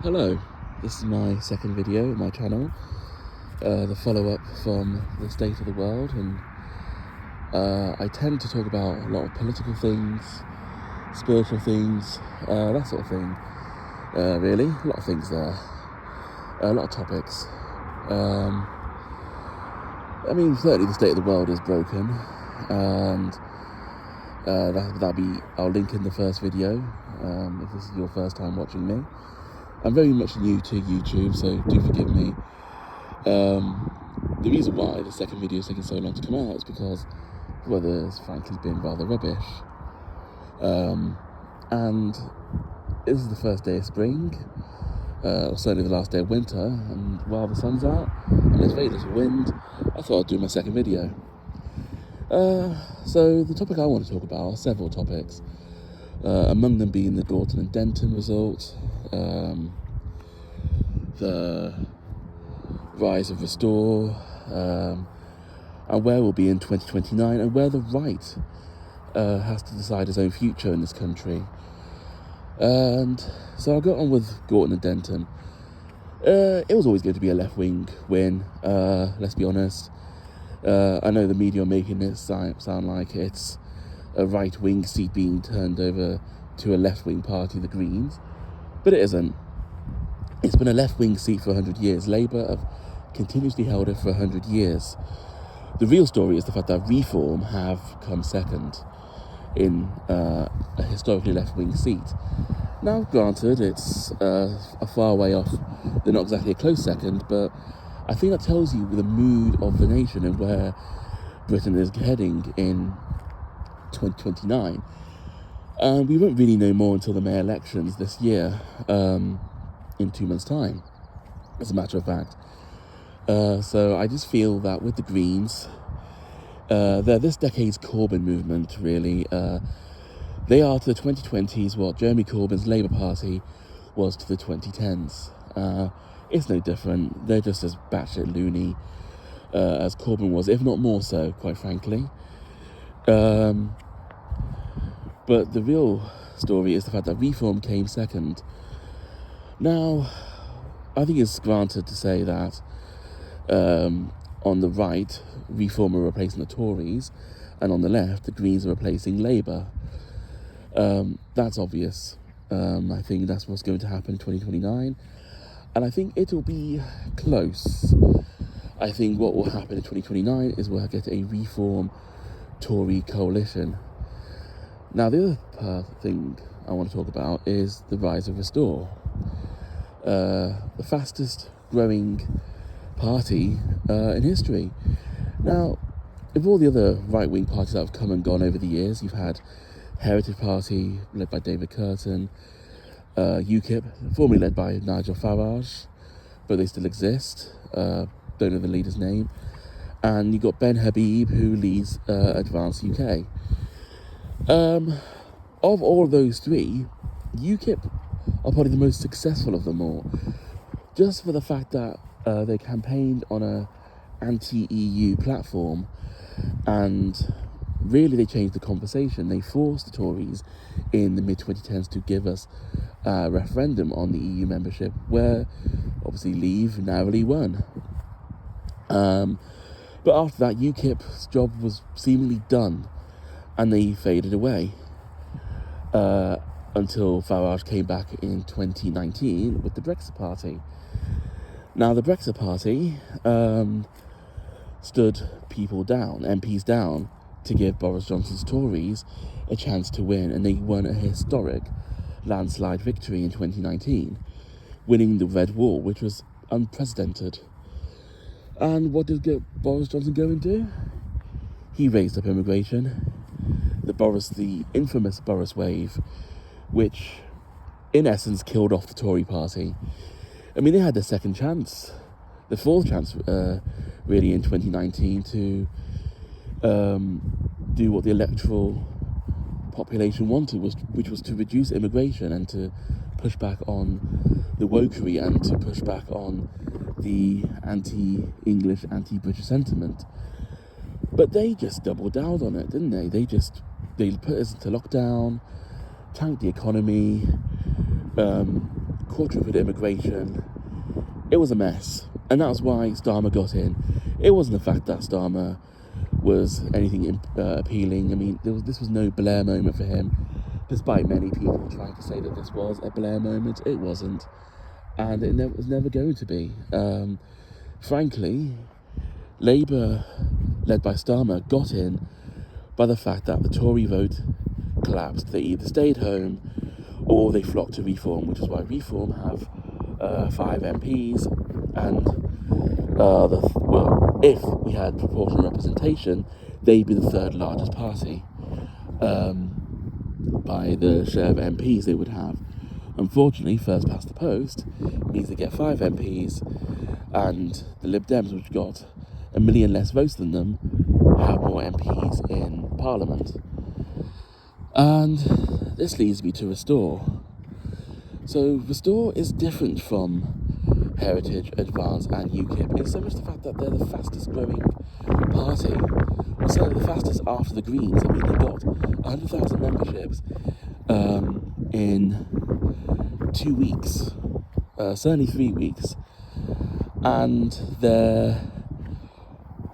Hello, this is my second video on my channel, the follow-up from the state of the world, and I tend to talk about a lot of political things, spiritual things, that sort of thing, really, a lot of things there, a lot of topics. Certainly the state of the world is broken, and that'll be, I'll link in the first video, if this is your first time watching me. I'm very much new to YouTube, so do forgive me. The reason why the second video is taking so long to come out is because the weather has frankly been rather rubbish. And this is the first day of spring, or certainly the last day of winter, and while the sun's out and there's very little wind, I thought I'd do my second video. So the topic I want to talk about are several topics, among them being the Gorton and Denton result, the rise of Restore, and where we'll be in 2029, and where the right has to decide its own future in this country. And so I'll go on with Gorton and Denton. It was always going to be a left-wing win, let's be honest. I know the media are making it sound like it's a right-wing seat being turned over to a left-wing party, the Greens, but it isn't. It's been a left-wing seat for 100 years. Labour have continuously held it for 100 years. The real story is the fact that Reform have come second in a historically left-wing seat. Now, granted, it's a far way off. They're not exactly a close second, but I think that tells you the mood of the nation and where Britain is heading in 2029. And we won't really know more until the May elections this year, in 2 months' time, as a matter of fact. So I just feel that with the Greens, they're this decade's Corbyn movement, really. They are to the 2020s what Jeremy Corbyn's Labour Party was to the 2010s. It's no different. They're just as batshit loony as Corbyn was, if not more so, quite frankly. But the real story is the fact that Reform came second. Now, I think it's granted to say that on the right, Reform are replacing the Tories, and on the left, the Greens are replacing Labour. That's obvious. I think that's what's going to happen in 2029, and I think it'll be close. I think what will happen in 2029 is we'll get a Reform Tory coalition. Now, the other thing I want to talk about is the rise of Restore. The fastest growing party in history. Now, of all the other right-wing parties that have come and gone over the years, you've had Heritage Party, led by David Curtin, UKIP, formerly led by Nigel Farage, but they still exist, don't know the leader's name, and you've got Ben Habib, who leads Advance UK. Of all of those three, UKIP are probably the most successful of them all, just for the fact that they campaigned on a anti-EU platform, and really they changed the conversation. They forced the Tories in the mid-2010s to give us a referendum on the EU membership, where obviously Leave narrowly won. But after that, UKIP's job was seemingly done, and they faded away until Farage came back in 2019 with the Brexit Party. Now, the Brexit Party stood people down, MPs down, to give Boris Johnson's Tories a chance to win, and they won a historic landslide victory in 2019, winning the Red Wall, which was unprecedented. And what did Boris Johnson go and do? He raised up immigration, the infamous Boris wave, which in essence killed off the Tory party. I mean, they had their second chance, the fourth chance, really, in 2019 to do what the electoral population wanted, which was to reduce immigration and to push back on the wokery and to push back on the anti-English, anti-British sentiment. But they just doubled down on it, didn't they? They put us into lockdown, tanked the economy, quadrupled immigration. It was a mess, and that was why Starmer got in. It wasn't the fact that Starmer was anything appealing. I mean, this was no Blair moment for him, despite many people trying to say that this was a Blair moment. It wasn't, and it was never going to be. Frankly, Labour, led by Starmer, got in by the fact that the Tory vote collapsed. They either stayed home or they flocked to Reform, which is why Reform have 5 MPs, and if we had proportional representation, they'd be the third largest party by the share of MPs they would have. Unfortunately, first past the post means they get 5 MPs, and the Lib Dems, which got 1 million less votes than them, have more MPs in Parliament. And this leads me to Restore. So Restore is different from Heritage, Advance and UKIP. It's so much the fact that they're the fastest growing party. Or certainly the fastest after the Greens. I mean, they've got 100,000 memberships in 2 weeks. Certainly 3 weeks. And their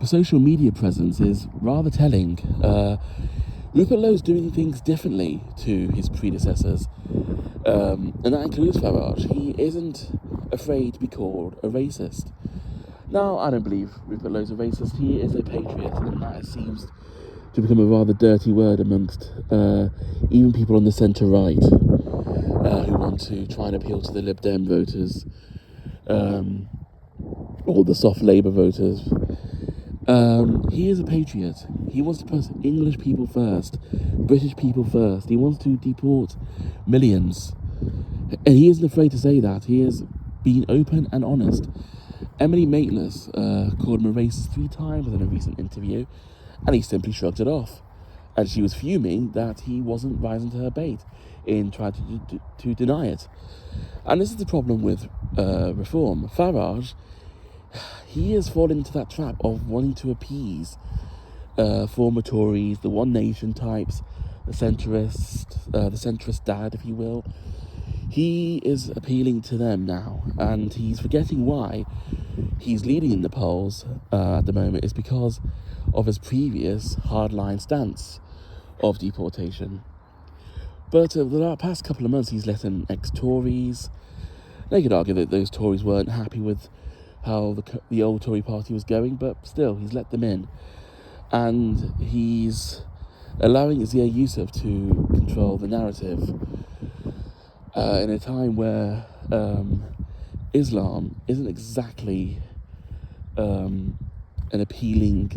social media presence is rather telling. Rupert Lowe's doing things differently to his predecessors, and that includes Farage. He isn't afraid to be called a racist. Now, I don't believe Rupert Lowe's a racist. He is a patriot, and that seems to become a rather dirty word amongst even people on the centre-right who want to try and appeal to the Lib Dem voters, or the soft Labour voters. He is a patriot. He wants to put English people first, British people first. He wants to deport millions. And he isn't afraid to say that. He has been open and honest. Emily Maitlis called him a racist 3 times in a recent interview, and he simply shrugged it off. And she was fuming that he wasn't rising to her bait in trying to deny it. And this is the problem with Reform. Farage, he has fallen into that trap of wanting to appease former Tories, the One Nation types, the centrist dad, if you will. He is appealing to them now, and he's forgetting why he's leading in the polls at the moment is because of his previous hardline stance of deportation. But over the past couple of months, he's let in ex-Tories. They could argue that those Tories weren't happy with how the old Tory party was going, but still, he's let them in. And he's allowing Zia Yusuf to control the narrative in a time where Islam isn't exactly an appealing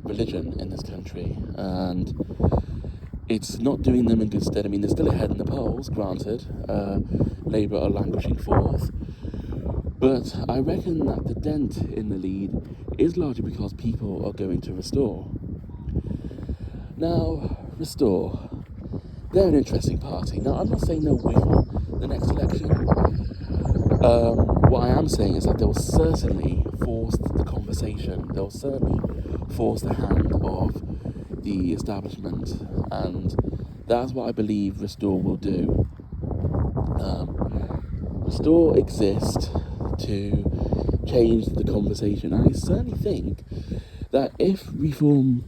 religion in this country, and it's not doing them in good stead. I mean, they're still ahead in the polls, granted. Labour are languishing 4th. But I reckon that the dent in the lead is largely because people are going to Restore. Now, Restore, they're an interesting party. Now, I'm not saying they'll win the next election. What I am saying is that they'll certainly force the conversation. They'll certainly force the hand of the establishment. And that's what I believe Restore will do. Restore exists to change the conversation. And I certainly think that if Reform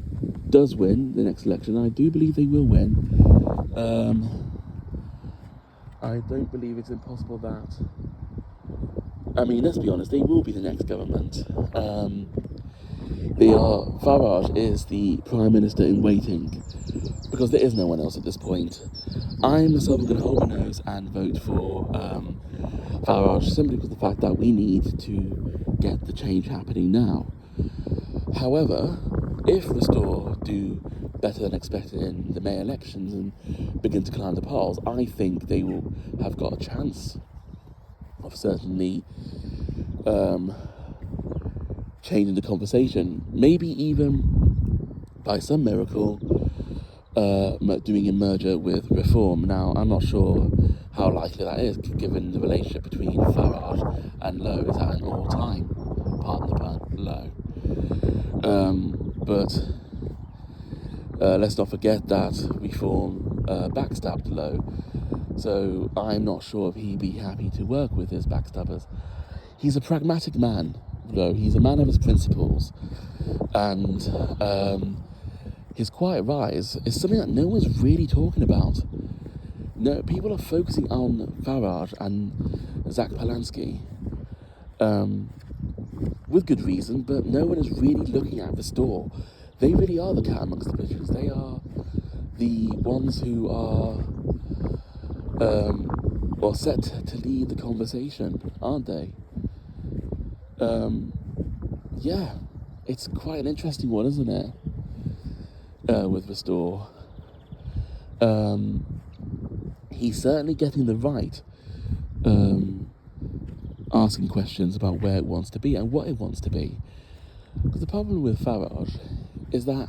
does win the next election, I do believe they will win. I don't believe it's impossible that... I mean, let's be honest, they will be the next government. Farage is the Prime Minister in waiting, because there is no one else at this point. I myself am going to hold my nose and vote for Farage, simply because of the fact that we need to get the change happening now. However, if Restore do better than expected in the May elections and begin to climb the polls, I think they will have got a chance of certainly changing the conversation. Maybe even, by some miracle, doing a merger with Reform. Now, I'm not sure how likely that is, given the relationship between Farage and Lowe is at an all-time, pardon the pun, low. But let's not forget that Reform backstabbed Lowe So I'm not sure if he'd be happy to work with his backstabbers. He's a pragmatic man, though. He's a man of his principles. And his quiet rise is something that no one's really talking about. No, people are focusing on Farage and Zach Polanski, with good reason, but no one is really looking at Restore. They really are the cat amongst the pigeons. They are the ones who are set to lead the conversation, aren't they? Yeah, it's quite an interesting one, isn't it? With Restore. He's certainly getting the right asking questions about where it wants to be and what it wants to be. Because the problem with Farage is that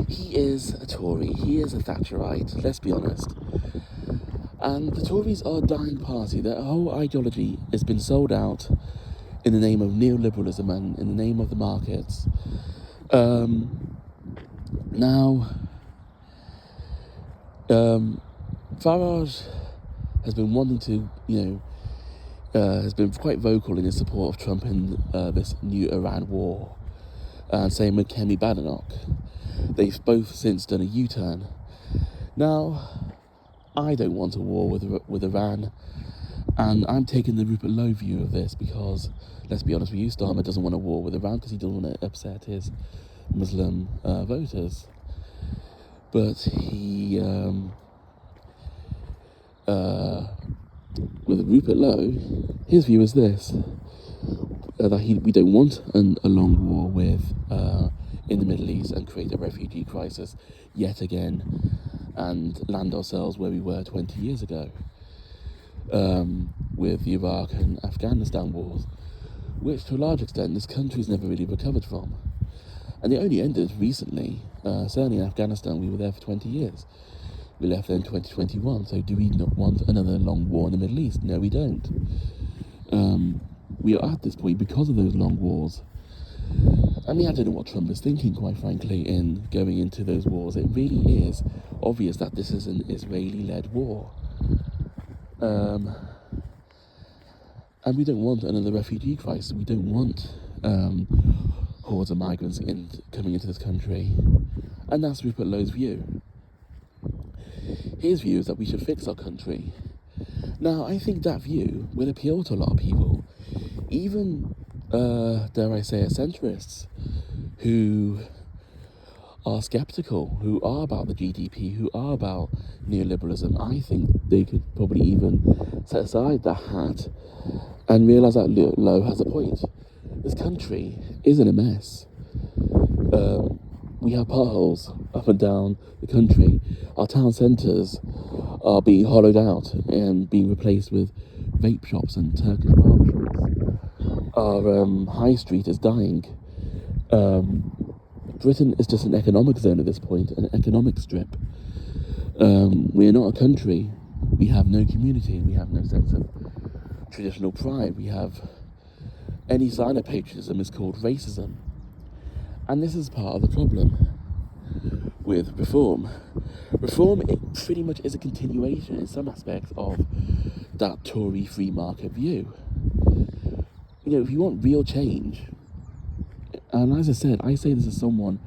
he is a Tory, he is a Thatcherite, let's be honest. And the Tories are a dying party. Their whole ideology has been sold out in the name of neoliberalism and in the name of the markets. Farage has been wanting to, has been quite vocal in his support of Trump in this new Iran war. And same with Kemi Badenoch. They've both since done a U-turn. Now, I don't want a war with Iran, and I'm taking the Rupert Lowe view of this because, let's be honest with you, Starmer doesn't want a war with Iran because he doesn't want to upset his Muslim voters. But he, with Rupert Lowe, his view is this, that we don't want a long war with in the Middle East and create a refugee crisis yet again and land ourselves where we were 20 years ago with the Iraq and Afghanistan wars, which to a large extent this country's never really recovered from. And it only ended recently. Certainly in Afghanistan we were there for 20 years. We left there in 2021, so do we not want another long war in the Middle East? No, we don't. We are at this point because of those long wars. I mean, I don't know what Trump is thinking, quite frankly, in going into those wars. It really is obvious that this is an Israeli-led war. And we don't want another refugee crisis. We don't want hordes of migrants coming into this country. And that's Rupert Lowe's view. His view is that we should fix our country. Now, I think that view will appeal to a lot of people, even, dare I say it, centrists, who are sceptical, who are about the GDP, who are about neoliberalism. I think they could probably even set aside that hat and realise that Lowe has a point. This country is in a mess. We have potholes up and down the country. Our town centres are being hollowed out and being replaced with vape shops and Turkish barber shops. Our high street is dying. Britain is just an economic zone at this point, an economic strip. We are not a country. We have no community. We have no sense of traditional pride. We have any sign of patriotism is called racism. And this is part of the problem with reform. Reform, it pretty much is a continuation in some aspects of that Tory free market view. If you want real change, and as I said, I say this as someone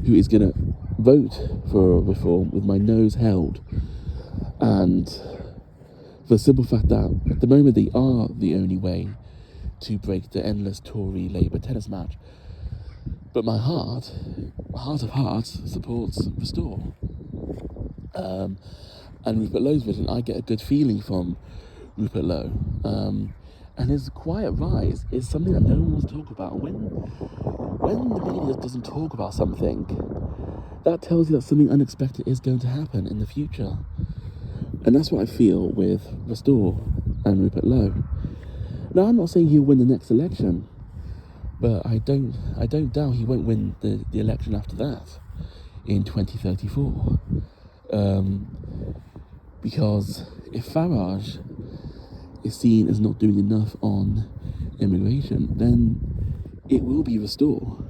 who is going to vote for reform with my nose held, and for the simple fact that at the moment they are the only way to break the endless Tory Labour tennis match. But my heart of hearts, supports Restore. And Rupert Lowe's vision, I get a good feeling from Rupert Lowe. And his quiet rise is something that no one wants to talk about. When the media doesn't talk about something, that tells you that something unexpected is going to happen in the future. And that's what I feel with Restore and Rupert Lowe. Now, I'm not saying he'll win the next election, but I don't doubt he won't win the election after that in 2034. Because if Farage is seen as not doing enough on immigration, then it will be Restore.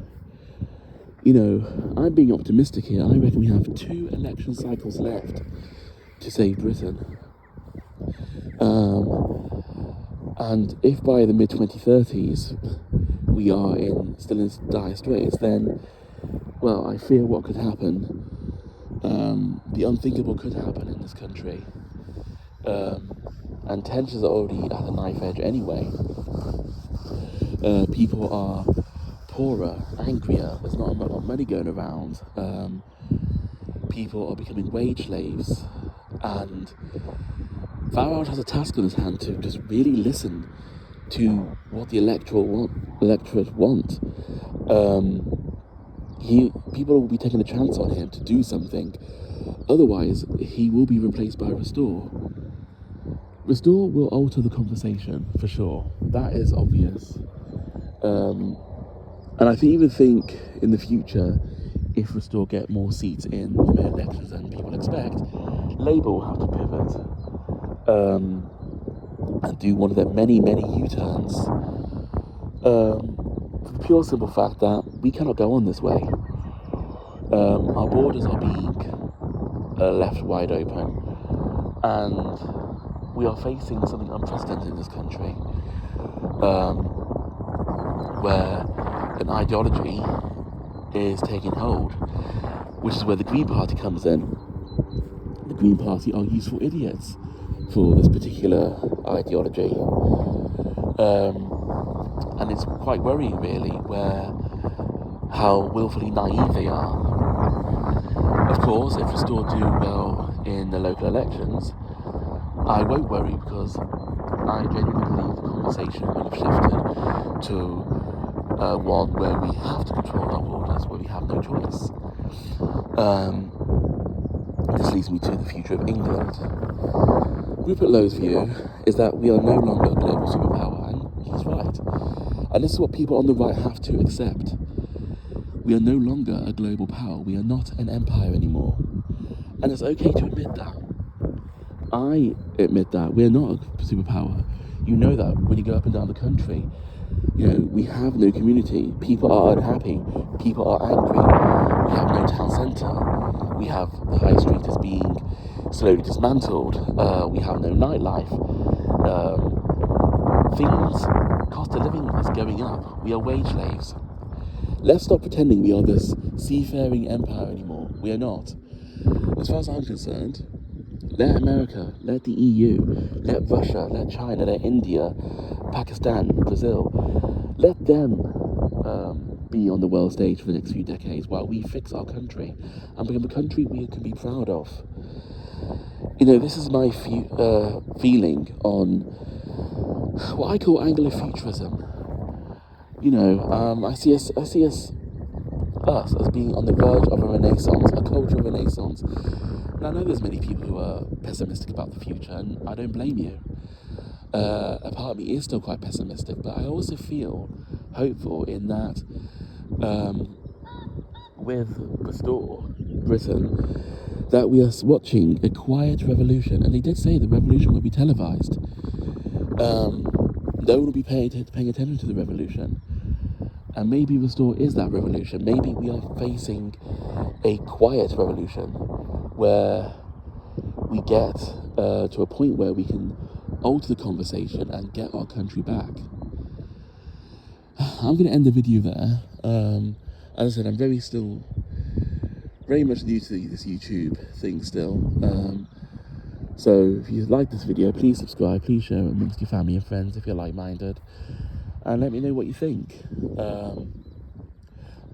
I'm being optimistic here. I reckon we have 2 election cycles left to save Britain. And if by the mid-2030s we are still in dire straits, then, well, I fear what could happen. The unthinkable could happen in this country. And tensions are already at a knife edge anyway. People are poorer, angrier, there's not a lot of money going around. People are becoming wage slaves, and Farage has a task on his hand to just really listen to what the electorate want. People will be taking a chance on him to do something. Otherwise, he will be replaced by Restore. Restore will alter the conversation, for sure. That is obvious. And I even think in the future, if Restore get more seats in the mayor elections than people expect, Labour will have to pivot and do one of their many, many U-turns. For the pure simple fact that we cannot go on this way. Our borders are being left wide open, and we are facing something unprecedented in this country, where an ideology is taking hold, which is where the Green Party comes in. The Green Party are useful idiots for this particular ideology. And it's quite worrying, really, how willfully naive they are. Of course, if Restore do well in the local elections, I won't worry, because I genuinely believe the conversation will have shifted to one where we have to control our borders, where we have no choice. This leads me to the future of England. Rupert Lowe's view is that we are no longer a global superpower, and he's right. And this is what people on the right have to accept. We are no longer a global power. We are not an empire anymore. And it's okay to admit that. I admit that. We are not a superpower. You know that when you go up and down the country. We have no community. People are unhappy. People are angry. We have no town centre. We have the high street is being slowly dismantled. We have no nightlife. Cost of living is going up. We are wage slaves. Let's stop pretending we are this seafaring empire anymore. We are not. As far as I'm concerned, let America, let the EU, let Russia, let China, let India, Pakistan, Brazil, let them be on the world stage for the next few decades while we fix our country and become a country we can be proud of. This is my feeling on what I call Anglofuturism. I see us as being on the verge of a renaissance, a cultural renaissance. And I know there's many people who are pessimistic about the future, and I don't blame you. A part of me is still quite pessimistic, but I also feel hopeful in that with Restore Britain, that we are watching a quiet revolution. And they did say the revolution will be televised. No one will be paying attention to the revolution. And maybe Restore is that revolution. Maybe we are facing a quiet revolution where we get to a point where we can alter the conversation and get our country back. I'm going to end the video there. As I said, I'm very much new to this YouTube thing still. So if you like this video, please subscribe, please share it amongst your family and friends if you're like-minded, and let me know what you think.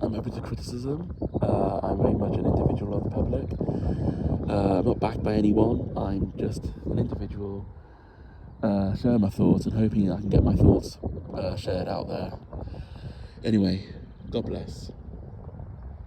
I'm open to criticism. I'm very much an individual of the public. I'm not backed by anyone. I'm just an individual sharing my thoughts and hoping I can get my thoughts shared out there. Anyway, God bless.